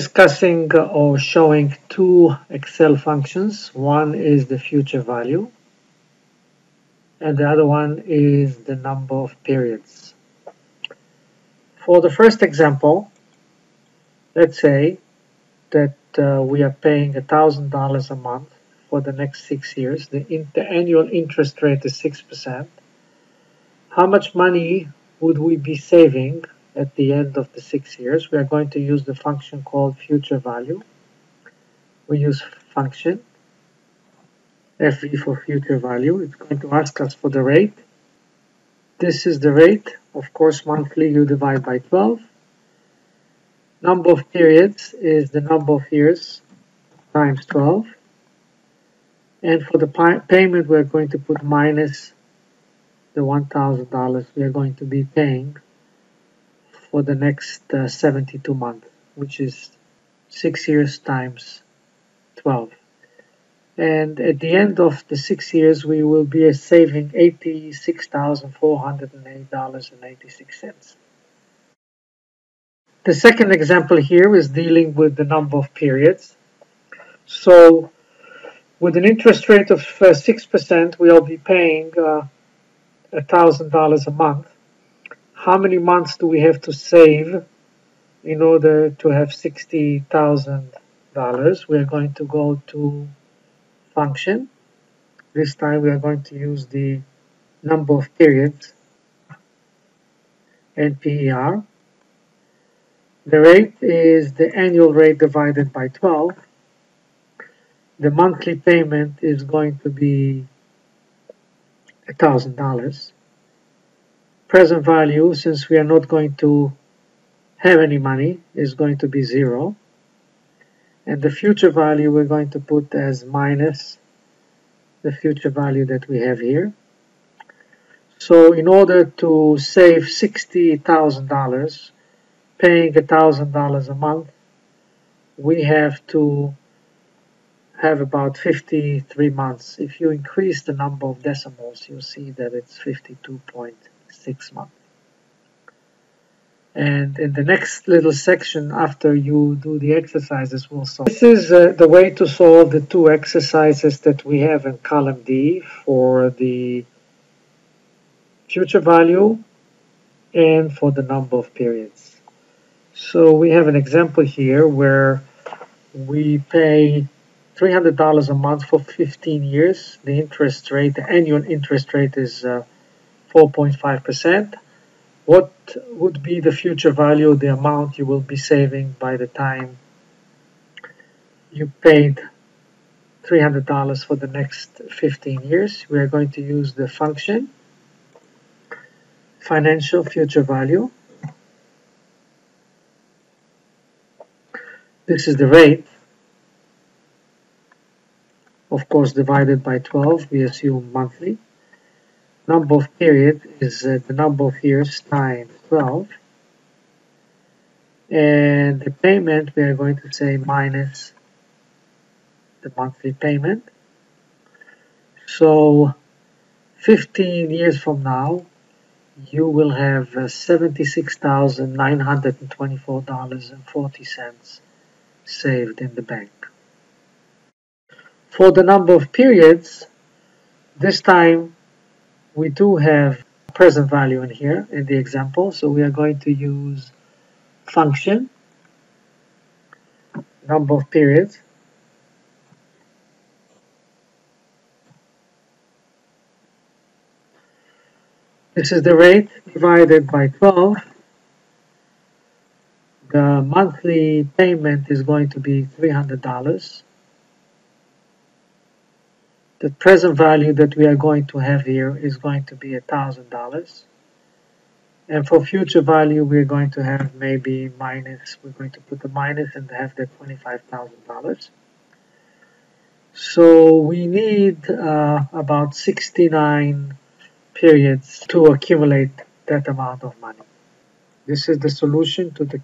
Discussing or showing two Excel functions. One is the future value and the other one is the number of periods. For the first example, let's say that we are paying $1,000 a month for the next 6 years. The annual interest rate is 6%. How much money would we be saving at the end of the 6 years? We are going to use the function called future value. We use function FV for future value. It's going to ask us for the rate. This is the rate. Of course, monthly you divide by 12. Number of periods is the number of years times 12. And for the payment, we're going to put minus the $1,000 we are going to be paying for the next 72 months, which is 6 years times 12. And at the end of the 6 years, we will be saving $86,408.86. The second example here is dealing with the number of periods. So with an interest rate of 6%, we'll be paying $1,000 a month. How many months do we have to save in order to have $60,000? We are going to go to function. This time we are going to use the number of periods, NPER. The rate is the annual rate divided by 12. The monthly payment is going to be $1,000. Present value, since we are not going to have any money, is going to be 0. And the future value we're going to put as minus the future value that we have here. So in order to save $60,000, paying $1,000 a month, we have to have about 53 months. If you increase the number of decimals, you'll see that it's 52.6 months. And in the next little section, after you do the exercises, we'll solve. This is the way to solve the two exercises that we have in column D for the future value and for the number of periods. So we have an example here where we pay $300 a month for 15 years. The interest rate, the annual interest rate is 4.5%. What would be the future value, the amount you will be saving by the time you paid $300 for the next 15 years? We are going to use the function financial future value. This is the rate, of course, divided by 12. We assume monthly. Number of period is the number of years times 12. And the payment, we are going to say minus the monthly payment. So 15 years from now, you will have $76,924.40 saved in the bank. For the number of periods, this time we do have present value in here in the example, so we are going to use function number of periods. This is the rate divided by 12. The monthly payment is going to be $300. The present value that we are going to have here is going to be $1,000. And for future value, we're going to have maybe minus, we're going to put the minus and have the $25,000. So we need about 69 periods to accumulate that amount of money. This is the solution to the